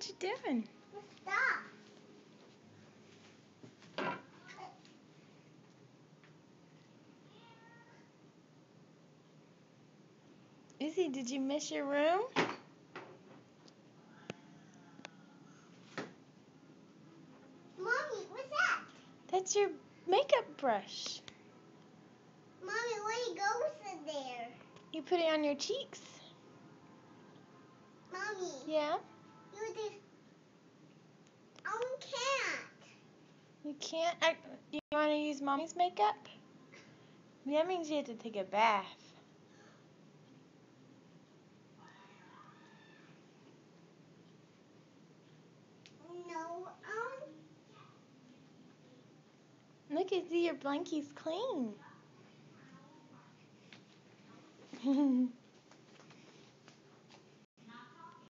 What you doing? Stop. Izzy, did you miss your room? Mommy, what's that? That's your makeup brush. Mommy, what goes in there? You put it on your cheeks. Mommy. Yeah? You just... I can't. You can't? You want to use Mommy's makeup? That means you have to take a bath. No, Look, Izzy, your blankie's clean.